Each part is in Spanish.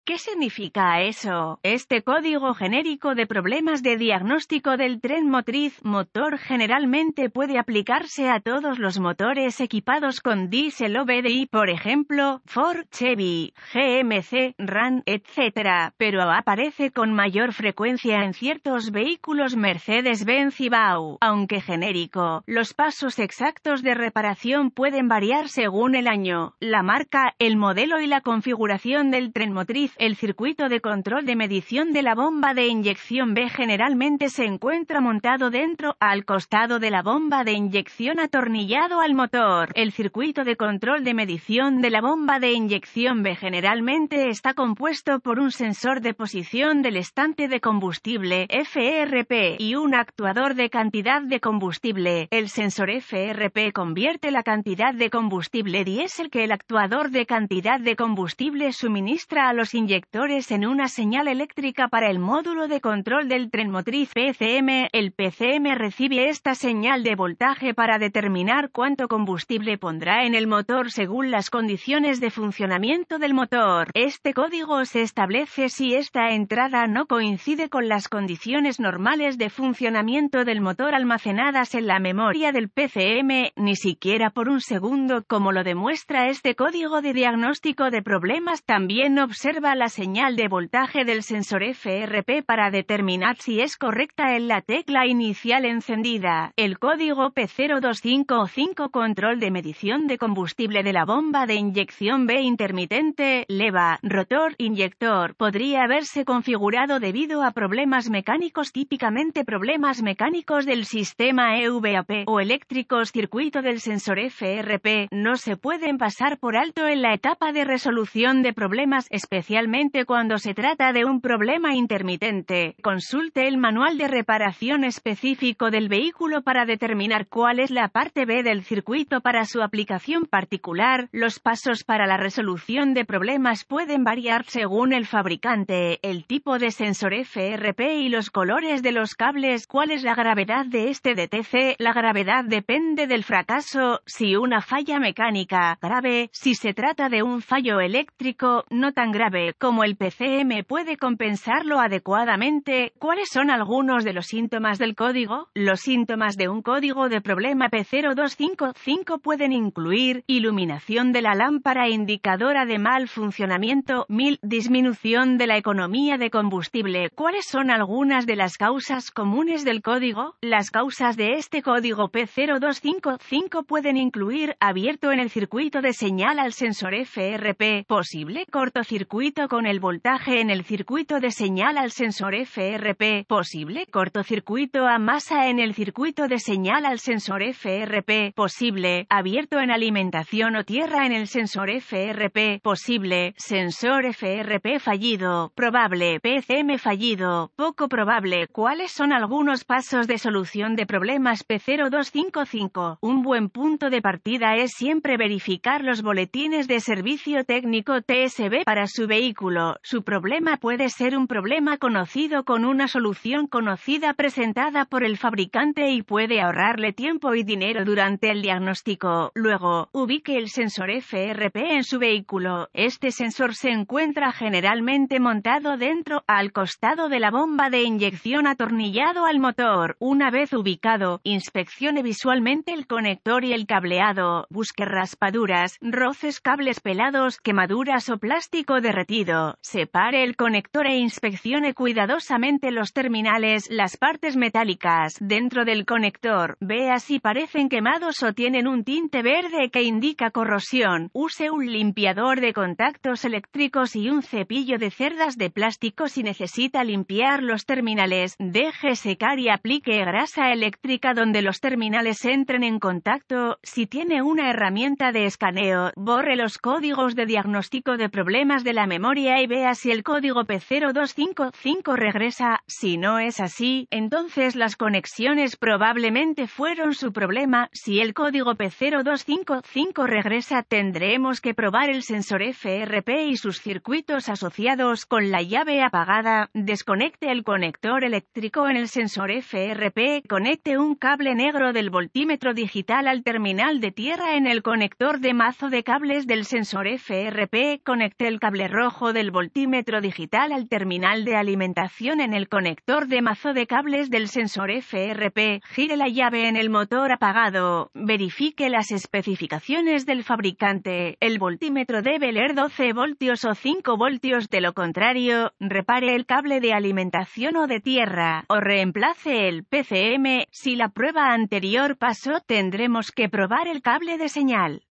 ¿Qué significa eso? Este código genérico de problemas de diagnóstico del tren motriz motor generalmente puede aplicarse a todos los motores equipados con diésel o VDI, por ejemplo, Ford, Chevy, GMC, Ram, etc., pero aparece con mayor frecuencia en ciertos vehículos Mercedes-Benz y BAU. Aunque genérico, los pasos exactos de reparación pueden variar según el año, la marca, el modelo y la configuración del tren motriz. El circuito de control de medición de la bomba de inyección B generalmente se encuentra montado dentro, al costado de la bomba de inyección atornillado al motor. El circuito de control de medición de la bomba de inyección B generalmente está compuesto por un sensor de posición del estante de combustible FRP y un actuador de cantidad de combustible. El sensor FRP convierte la cantidad de combustible diésel que el actuador de cantidad de combustible suministra a los inyectores en una señal eléctrica para el módulo de control del tren motriz PCM. El PCM recibe esta señal de voltaje para determinar cuánto combustible pondrá en el motor según las condiciones de funcionamiento del motor. Este código se establece si esta entrada no coincide con las condiciones normales de funcionamiento del motor almacenadas en la memoria del PCM, ni siquiera por un segundo, como lo demuestra este código de diagnóstico de problemas. También observa la señal de voltaje del sensor FRP para determinar si es correcta en la tecla inicial encendida. El código P0255 control de medición de combustible de la bomba de inyección B intermitente, leva, rotor, inyector, podría haberse configurado debido a problemas mecánicos, típicamente problemas mecánicos del sistema EVAP o eléctricos. Circuito del sensor FRP no se pueden pasar por alto en la etapa de resolución de problemas, especialmente cuando se trata de un problema intermitente. Consulte el manual de reparación específico del vehículo para determinar cuál es la parte B del circuito para su aplicación particular. Los pasos para la resolución de problemas pueden variar según el fabricante, el tipo de sensor FRP y los colores de los cables. ¿Cuál es la gravedad de este DTC? La gravedad depende del fracaso. Si una falla mecánica, grave; si se trata de un fallo eléctrico, no tan grave, como el PCM puede compensarlo adecuadamente. ¿Cuáles son algunos de los síntomas del código? Los síntomas de un código de problema P0255 pueden incluir iluminación de la lámpara indicadora de mal funcionamiento, disminución de la economía de combustible. ¿Cuáles son algunas de las causas comunes del código? Las causas de este código P0255 pueden incluir abierto en el circuito de señal al sensor FRP, posible cortocircuito con el voltaje en el circuito de señal al sensor FRP, posible cortocircuito a masa en el circuito de señal al sensor FRP, posible abierto en alimentación o tierra en el sensor FRP, posible sensor FRP fallido, probable PCM fallido, poco probable. ¿Cuáles son algunos pasos de solución de problemas P0255? Un buen punto de partida es siempre verificar los boletines de servicio técnico TSB para su vehículo. Su problema puede ser un problema conocido con una solución conocida presentada por el fabricante y puede ahorrarle tiempo y dinero durante el diagnóstico. Luego, ubique el sensor FRP en su vehículo. Este sensor se encuentra generalmente montado dentro, al costado de la bomba de inyección atornillado al motor. Una vez ubicado, inspeccione visualmente el conector y el cableado. Busque raspaduras, roces, cables pelados, quemaduras o plástico derretido. Separe el conector e inspeccione cuidadosamente los terminales, las partes metálicas dentro del conector. Vea si parecen quemados o tienen un tinte verde que indica corrosión. Use un limpiador de contactos eléctricos y un cepillo de cerdas de plástico si necesita limpiar los terminales. Deje secar y aplique grasa eléctrica donde los terminales entren en contacto. Si tiene una herramienta de escaneo, borre los códigos de diagnóstico de problemas de la memoria y vea si el código P0255 regresa. Si no es así, entonces las conexiones probablemente fueron su problema. Si el código P0255 regresa, tendremos que probar el sensor FRP y sus circuitos asociados con la llave apagada. Desconecte el conector eléctrico en el sensor FRP. Conecte un cable negro del voltímetro digital al terminal de tierra en el conector de mazo de cables del sensor FRP. Conecte el cable rojo rojo del voltímetro digital al terminal de alimentación en el conector de mazo de cables del sensor FRP, gire la llave en el motor apagado, verifique las especificaciones del fabricante, el voltímetro debe leer 12 voltios o 5 voltios, de lo contrario, repare el cable de alimentación o de tierra, o reemplace el PCM. Si la prueba anterior pasó, tendremos que probar el cable de señal.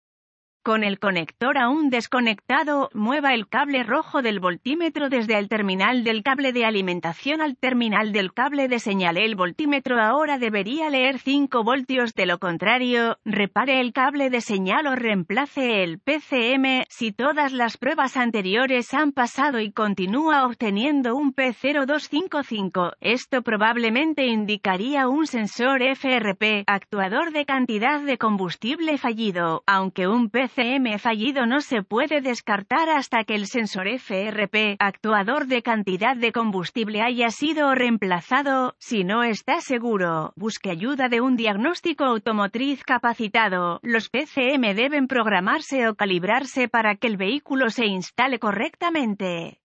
Con el conector aún desconectado, mueva el cable rojo del voltímetro desde el terminal del cable de alimentación al terminal del cable de señal. El voltímetro ahora debería leer 5 voltios, de lo contrario, repare el cable de señal o reemplace el PCM. Si todas las pruebas anteriores han pasado y continúa obteniendo un P0255, esto probablemente indicaría un sensor FRP, actuador de cantidad de combustible fallido, aunque un PCM fallido no se puede descartar hasta que el sensor FRP, actuador de cantidad de combustible, haya sido reemplazado. Si no está seguro, busque ayuda de un diagnóstico automotriz capacitado. Los PCM deben programarse o calibrarse para que el vehículo se instale correctamente.